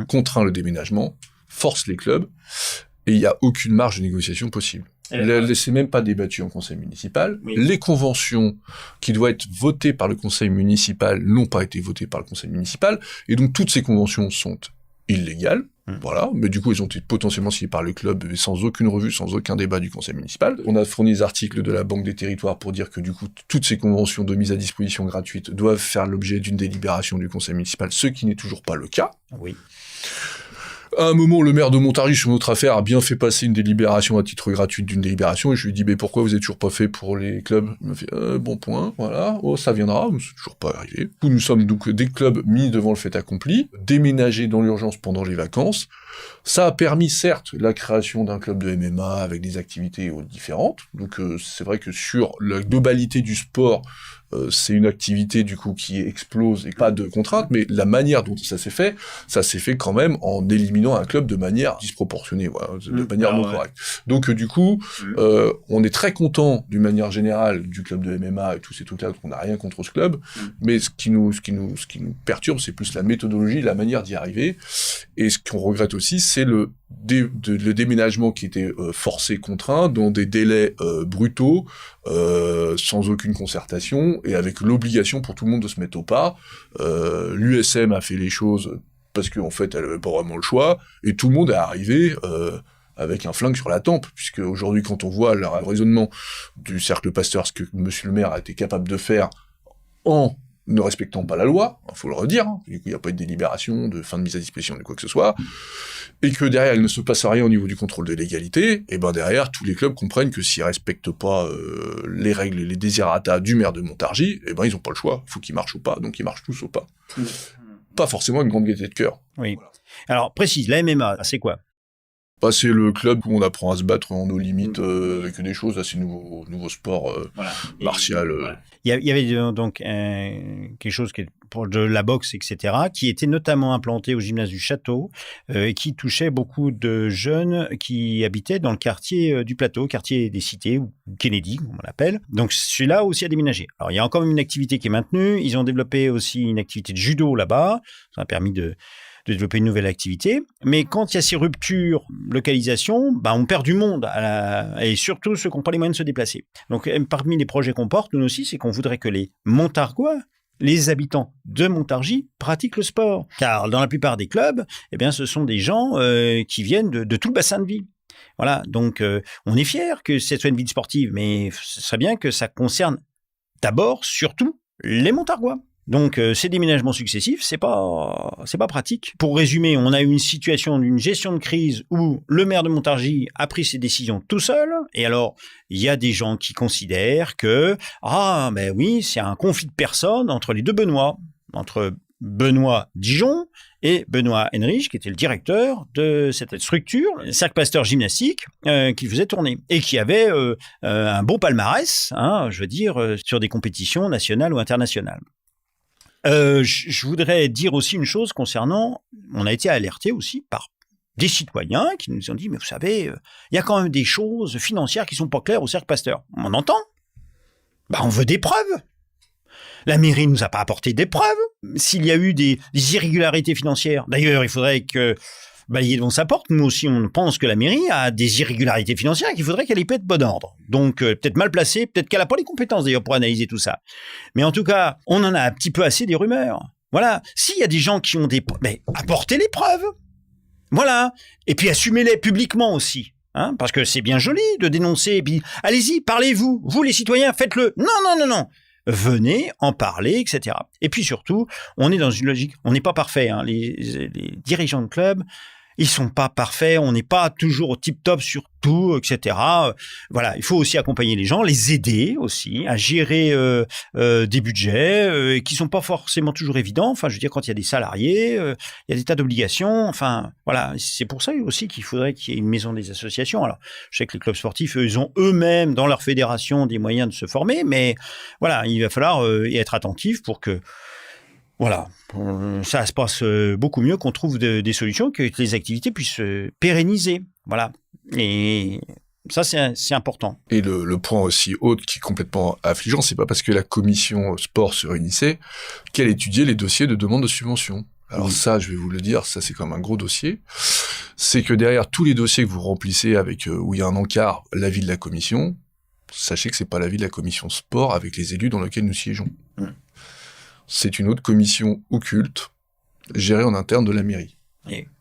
contraint le déménagement, force les clubs, et il n'y a aucune marge de négociation possible. C'est même pas débattu en conseil municipal. Oui. Les conventions qui doivent être votées par le conseil municipal n'ont pas été votées par le conseil municipal, et donc toutes ces conventions sont illégales. Voilà, mais du coup, ils ont été potentiellement signés par le club sans aucune revue, sans aucun débat du conseil municipal. On a fourni des articles de la Banque des Territoires pour dire que du coup, toutes ces conventions de mise à disposition gratuite doivent faire l'objet d'une délibération du conseil municipal, ce qui n'est toujours pas le cas. Oui. À un moment, le maire de Montargis, sur notre affaire, a bien fait passer une délibération à titre gratuit d'une délibération, et je lui ai dit, mais pourquoi vous êtes toujours pas fait pour les clubs? Il m'a fait, bon point, voilà, oh, ça viendra, mais c'est toujours pas arrivé. Nous sommes donc des clubs mis devant le fait accompli, déménagés dans l'urgence pendant les vacances. Ça a permis, certes, la création d'un club de MMA avec des activités différentes, donc c'est vrai que sur la globalité du sport, c'est une activité du coup qui explose et pas de contraintes, mais la manière dont ça s'est fait quand même en éliminant un club de manière disproportionnée, voilà, de manière non correcte. Donc du coup, on est très content d'une manière générale du club de MMA et tous ces trucs-là, donc on n'a rien contre ce club, mais ce qui nous perturbe, c'est plus la méthodologie, la manière d'y arriver, et ce qu'on regrette aussi, c'est le déménagement qui était forcé, contraint, dans des délais brutaux, sans aucune concertation, et avec l'obligation pour tout le monde de se mettre au pas. L'USM a fait les choses parce qu'en fait, elle avait pas vraiment le choix, et tout le monde est arrivé avec un flingue sur la tempe, puisque aujourd'hui, quand on voit le raisonnement du cercle Pasteur, ce que monsieur le maire a été capable de faire en ne respectant pas la loi, faut le redire, hein, il n'y a pas eu de délibération, de fin de mise à disposition, de quoi que ce soit, et que derrière il ne se passe rien au niveau du contrôle de légalité, et ben derrière tous les clubs comprennent que s'ils respectent pas les règles et les desiderata du maire de Montargis, et ben ils ont pas le choix, faut qu'ils marchent au pas, donc ils marchent tous au pas. Pas forcément une grande gaieté de cœur. Oui. Voilà. Alors précise, la MMA, c'est quoi? Bah, c'est le club où on apprend à se battre en nos limites avec des choses assez nouveaux sports martial. Voilà. Il y avait donc quelque chose qui est pour de la boxe, etc., qui était notamment implanté au gymnase du Château et qui touchait beaucoup de jeunes qui habitaient dans le quartier du Plateau, quartier des Cités, ou Kennedy, comme on l'appelle. Donc celui-là aussi a déménagé. Alors il y a encore une activité qui est maintenue. Ils ont développé aussi une activité de judo là-bas. Ça a permis de développer une nouvelle activité. Mais quand il y a ces ruptures, localisation, on perd du monde, et surtout ceux qui n'ont pas les moyens de se déplacer. Donc, parmi les projets qu'on porte, nous aussi, c'est qu'on voudrait que les Montargois, les habitants de Montargis, pratiquent le sport. Car dans la plupart des clubs, eh bien, ce sont des gens qui viennent de tout le bassin de vie. Voilà, donc on est fiers que cette soit une ville sportive, mais ce serait bien que ça concerne d'abord, surtout, les Montargois. Donc, ces déménagements successifs, c'est pas pratique. Pour résumer, on a eu une situation d'une gestion de crise où le maire de Montargis a pris ses décisions tout seul. Et alors, il y a des gens qui considèrent que, oui, c'est un conflit de personnes entre les deux Benoît, entre Benoît Dijon et Benoît Henrich, qui était le directeur de cette structure, Cercle Pasteur Gymnastique, qui faisait tourner et qui avait un bon palmarès, sur des compétitions nationales ou internationales. Je voudrais dire aussi une chose concernant, on a été alerté aussi par des citoyens qui nous ont dit, mais vous savez, il y a quand même des choses financières qui sont pas claires au Cercle Pasteur. On entend. On veut des preuves. La mairie nous a pas apporté des preuves. S'il y a eu des irrégularités financières, d'ailleurs, il faudrait que balayer devant sa porte. Nous aussi, on pense que la mairie a des irrégularités financières et qu'il faudrait qu'elle y paie de bon ordre. Donc, peut-être mal placée, peut-être qu'elle n'a pas les compétences d'ailleurs pour analyser tout ça. Mais en tout cas, on en a un petit peu assez des rumeurs. Voilà. S'il y a des gens qui ont des preuves, apportez les preuves. Voilà. Et puis, assumez-les publiquement aussi. Parce que c'est bien joli de dénoncer. Et puis, allez-y, parlez-vous. Vous, les citoyens, faites-le. Non. Venez en parler, etc. Et puis surtout, on est dans une logique, on n'est pas parfait. Les dirigeants de club, ils sont pas parfaits, on n'est pas toujours au tip-top sur tout, etc. Voilà, il faut aussi accompagner les gens, les aider aussi à gérer des budgets qui sont pas forcément toujours évidents. Enfin, je veux dire, quand il y a des salariés, il y a des tas d'obligations. Enfin, voilà, c'est pour ça aussi qu'il faudrait qu'il y ait une maison des associations. Alors, je sais que les clubs sportifs, ils ont eux-mêmes dans leur fédération des moyens de se former, mais voilà, il va falloir y être attentif pour que voilà, ça se passe beaucoup mieux, qu'on trouve des solutions, que les activités puissent se pérenniser. Voilà. Et ça, c'est important. Et le point aussi autre qui est complètement affligeant, c'est pas parce que la commission sport se réunissait qu'elle étudiait les dossiers de demande de subvention. Alors ça, je vais vous le dire, ça c'est comme un gros dossier. c'est que derrière tous les dossiers que vous remplissez avec où il y a un encart, l'avis de la commission, sachez que c'est pas l'avis de la commission sport avec les élus dans lesquels nous siégeons. C'est une autre commission occulte, gérée en interne de la mairie.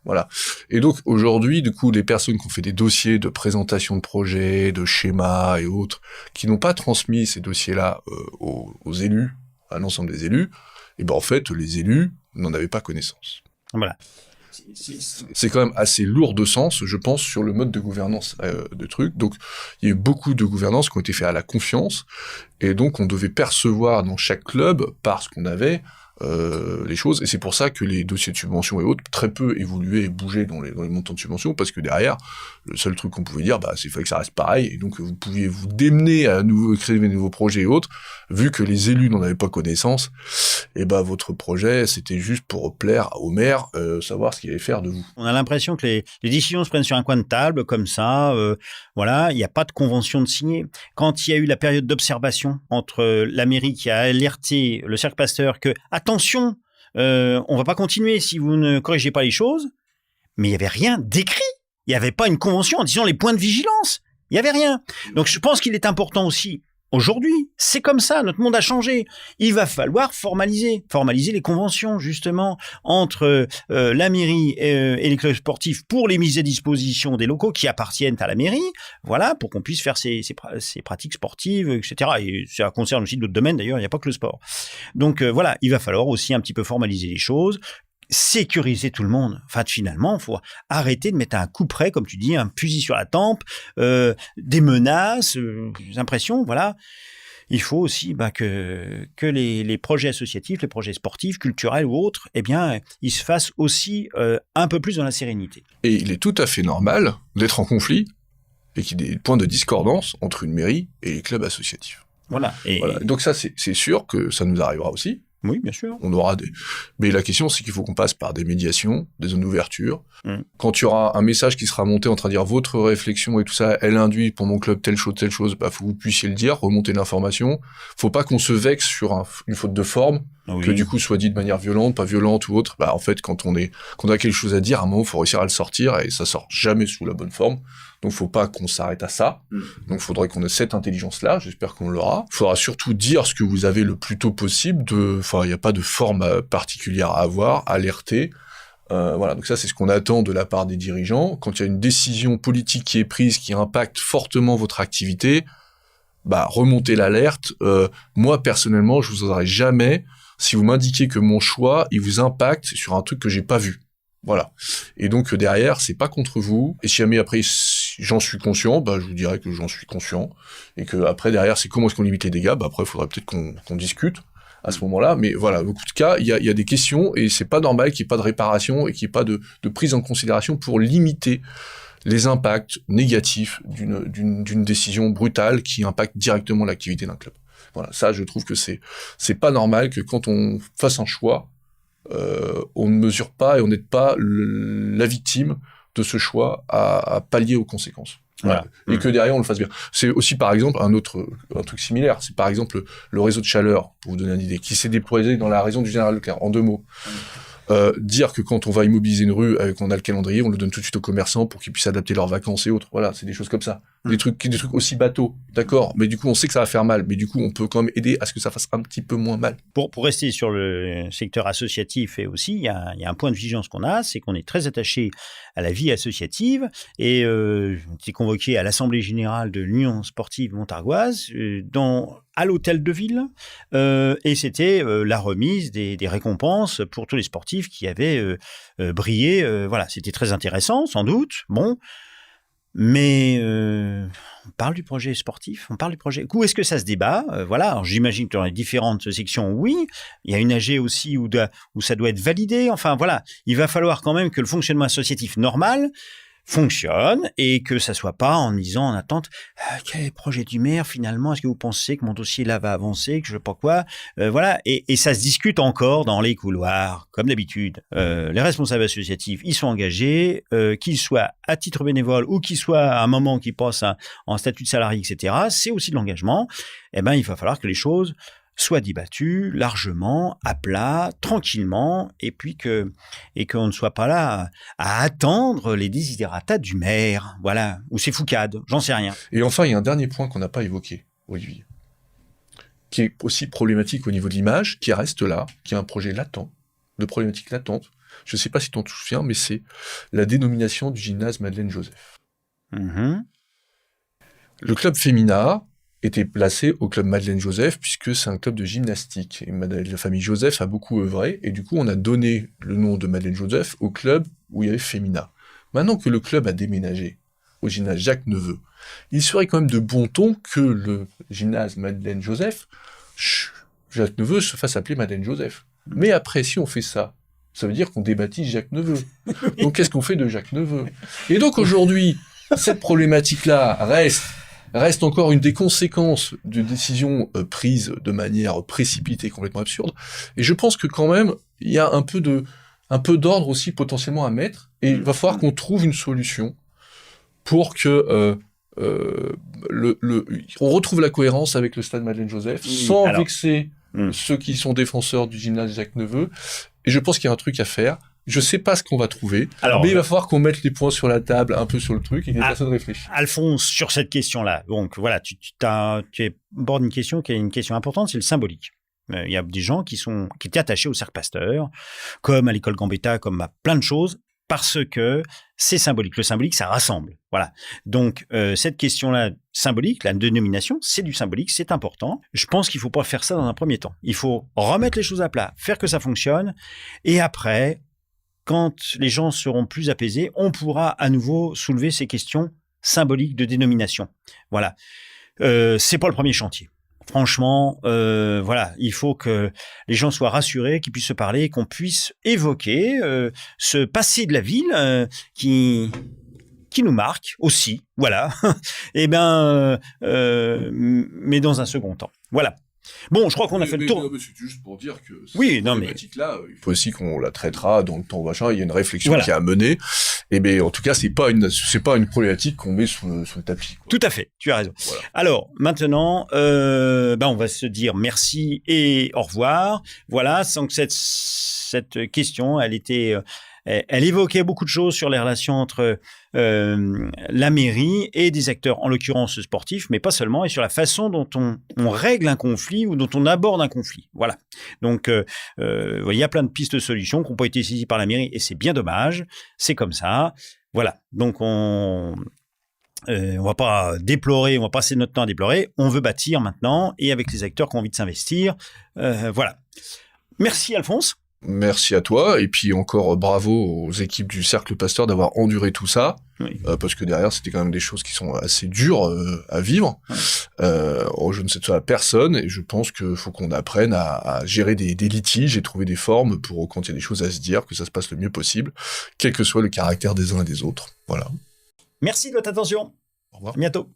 Voilà. Et donc, aujourd'hui, du coup, les personnes qui ont fait des dossiers de présentation de projets, de schémas et autres, qui n'ont pas transmis ces dossiers-là aux élus, à l'ensemble des élus, et ben en fait, les élus n'en avaient pas connaissance. Voilà. C'est quand même assez lourd de sens, je pense, sur le mode de gouvernance de trucs. Donc, il y a eu beaucoup de gouvernance qui ont été faits à la confiance, et donc on devait percevoir dans chaque club, parce qu'on avait les choses, et c'est pour ça que les dossiers de subvention et autres, très peu évoluaient et bougeaient dans les montants de subvention, parce que derrière, le seul truc qu'on pouvait dire, c'est qu'il fallait que ça reste pareil, et donc vous pouviez vous démener à créer des nouveaux projets et autres, vu que les élus n'en avaient pas connaissance, et votre projet, c'était juste pour plaire au maire, savoir ce qu'il allait faire de vous. On a l'impression que les décisions se prennent sur un coin de table, comme ça, voilà, il n'y a pas de convention de signer. Quand il y a eu la période d'observation entre la mairie qui a alerté le Cercle Pasteur que, attention, on va pas continuer si vous ne corrigez pas les choses, mais il n'y avait rien d'écrit. Il n'y avait pas une convention en disant les points de vigilance. Il n'y avait rien. Donc je pense qu'il est important aussi, aujourd'hui, c'est comme ça, notre monde a changé. Il va falloir formaliser les conventions, justement, entre la mairie et les clubs sportifs pour les mises à disposition des locaux qui appartiennent à la mairie, voilà, pour qu'on puisse faire ces pratiques sportives, etc. Et ça concerne aussi d'autres domaines, d'ailleurs, il n'y a pas que le sport. Donc voilà, il va falloir aussi un petit peu formaliser les choses, sécuriser tout le monde. Enfin, finalement, il faut arrêter de mettre un coup près, comme tu dis, un fusil sur la tempe, des menaces, des impressions, voilà. Il faut aussi que les projets associatifs, les projets sportifs, culturels ou autres, ils se fassent aussi un peu plus dans la sérénité. Et il est tout à fait normal d'être en conflit et qu'il y ait des points de discordance entre une mairie et les clubs associatifs. Voilà. Donc ça, c'est sûr que ça nous arrivera aussi. Oui, bien sûr. On aura mais la question, c'est qu'il faut qu'on passe par des médiations, des zones d'ouverture. Quand il y aura un message qui sera monté en train de dire votre réflexion et tout ça, elle induit pour mon club telle chose, faut que vous puissiez le dire, remonter l'information. Faut pas qu'on se vexe sur une faute de forme, que du coup soit dit de manière violente, pas violente ou autre. En fait, quand on a quelque chose à dire, à un moment, faut réussir à le sortir et ça sort jamais sous la bonne forme. Donc, faut pas qu'on s'arrête à ça. Donc, faudrait qu'on ait cette intelligence-là. J'espère qu'on l'aura. Faudra surtout dire ce que vous avez le plus tôt possible. Il n'y a pas de forme particulière à avoir. Alerter. Voilà. Donc ça, c'est ce qu'on attend de la part des dirigeants. Quand il y a une décision politique qui est prise, qui impacte fortement votre activité, remontez l'alerte. Moi, personnellement, je vous aurais jamais, si vous m'indiquez que mon choix, il vous impacte sur un truc que j'ai pas vu. Voilà. Et donc, derrière, c'est pas contre vous. Et si jamais après, j'en suis conscient, je vous dirais que j'en suis conscient. Et que après, derrière, c'est comment est-ce qu'on limite les dégâts. Après, il faudrait peut-être qu'on discute à ce moment-là. Mais voilà, beaucoup de cas, il y a des questions et c'est pas normal qu'il n'y ait pas de réparation et qu'il n'y ait pas de prise en considération pour limiter les impacts négatifs d'une décision brutale qui impacte directement l'activité d'un club. Voilà. Ça, je trouve que c'est pas normal que quand on fasse un choix, on ne mesure pas et on n'aide pas la victime de ce choix à pallier aux conséquences. Voilà. Et que derrière on le fasse bien. C'est aussi par exemple un truc similaire, c'est par exemple le réseau de chaleur, pour vous donner une idée, qui s'est déployé dans la région du Général Leclerc, en 2 mots. Dire que quand on va immobiliser une rue, on a le calendrier, on le donne tout de suite aux commerçants pour qu'ils puissent adapter leurs vacances et autres. Voilà, c'est des choses comme ça. Des trucs aussi bateaux, d'accord. Mais du coup, on sait que ça va faire mal. Mais du coup, on peut quand même aider à ce que ça fasse un petit peu moins mal. Pour rester sur le secteur associatif, et aussi, il y a un point de vigilance qu'on a, c'est qu'on est très attaché à la vie associative. Et j'étais convoqué à l'Assemblée Générale de l'Union Sportive Montargoise, à l'hôtel de ville, et c'était la remise des récompenses pour tous les sportifs qui avaient brillé. Voilà, c'était très intéressant, sans doute. Bon, mais on parle du projet sportif, on parle du projet. Où est-ce que ça se débat? Voilà, alors j'imagine que dans les différentes sections, oui. Il y a une AG aussi où ça doit être validé. Enfin voilà, il va falloir quand même que le fonctionnement associatif normal fonctionne et que ça soit pas en disant en attente quel est le projet du maire finalement, est-ce que vous pensez que mon dossier là va avancer, que je sais pas quoi, voilà, et ça se discute encore dans les couloirs comme d'habitude. Les responsables associatifs ils sont engagés, qu'ils soient à titre bénévole ou qu'ils soient à un moment qu'ils passent en statut de salarié, etc. C'est aussi de l'engagement. Il va falloir que les choses soit débattu largement, à plat, tranquillement, et puis qu'on ne soit pas là à attendre les desiderata du maire, voilà, ou ses foucades, j'en sais rien. Et enfin, il y a un dernier point qu'on n'a pas évoqué, Olivier, qui est aussi problématique au niveau de l'image, qui reste là, qui est un projet latent, de problématique latente. Je ne sais pas si tu t'en souviens, mais c'est la dénomination du gymnase Madeleine-Joseph. Mmh. Le club Femina était placé au club Madeleine-Joseph, puisque c'est un club de gymnastique. Et la famille Joseph a beaucoup œuvré, et du coup, on a donné le nom de Madeleine-Joseph au club où il y avait Femina. Maintenant que le club a déménagé au gymnase Jacques Neveu, il serait quand même de bon ton que le gymnase Madeleine-Joseph, Jacques Neveu, se fasse appeler Madeleine-Joseph. Mais après, si on fait ça, ça veut dire qu'on débaptise Jacques Neveu. Donc qu'est-ce qu'on fait de Jacques Neveu? Et donc aujourd'hui, cette problématique-là reste encore une des conséquences de décisions prises de manière précipitée, complètement absurde. Et je pense que quand même, il y a un peu d'ordre aussi potentiellement à mettre, et il va falloir qu'on trouve une solution pour que on retrouve la cohérence avec le stade Madeleine-Joseph, sans vexer ceux qui sont défenseurs du gymnase Jacques Neveu. Et je pense qu'il y a un truc à faire. Je sais pas ce qu'on va trouver, mais il va falloir qu'on mette les points sur la table, un peu sur le truc, et que les personnes réfléchissent. Alphonse, sur cette question-là, donc voilà, tu abordes une question qui est une question importante, c'est le symbolique. Il y a des gens qui étaient attachés au cercle Pasteur, comme à l'école Gambetta, comme à plein de choses, parce que c'est symbolique. Le symbolique, ça rassemble. Voilà. Donc, cette question-là, symbolique, la dénomination, c'est du symbolique, c'est important. Je pense qu'il faut pas faire ça dans un premier temps. Il faut remettre les choses à plat, faire que ça fonctionne, et après, quand les gens seront plus apaisés, on pourra à nouveau soulever ces questions symboliques de dénomination. Voilà. C'est pas le premier chantier. Franchement, voilà, il faut que les gens soient rassurés, qu'ils puissent se parler, qu'on puisse évoquer ce passé de la ville qui nous marque aussi, voilà. Et mais dans un second temps. Voilà. Bon, je crois qu'on a fait le tour. C'est juste pour dire que cette problématique-là, il faut aussi qu'on la traitera dans le temps machin. Il y a une réflexion qui est à mener. Et bien, en tout cas, c'est pas une problématique qu'on met sous le tapis, quoi. Tout à fait, tu as raison. Voilà. Alors, maintenant, on va se dire merci et au revoir. Voilà, sans que cette question, elle évoquait beaucoup de choses sur les relations entre la mairie et des acteurs, en l'occurrence sportifs, mais pas seulement, et sur la façon dont on règle un conflit ou dont on aborde un conflit. Voilà. Donc, il y a plein de pistes de solutions qui n'ont pas été saisies par la mairie, et c'est bien dommage. C'est comme ça. Voilà. Donc, on va pas déplorer, on va passer notre temps à déplorer. On veut bâtir maintenant, et avec les acteurs qui ont envie de s'investir. Voilà. Merci, Alphonse. Merci à toi, et puis encore bravo aux équipes du Cercle Pasteur d'avoir enduré tout ça, parce que derrière c'était quand même des choses qui sont assez dures à vivre. Je ne sais à personne, et je pense qu'il faut qu'on apprenne à gérer des litiges et trouver des formes pour, quand il y a des choses à se dire, que ça se passe le mieux possible, quel que soit le caractère des uns et des autres. Voilà. Merci de votre attention. Au revoir. À bientôt.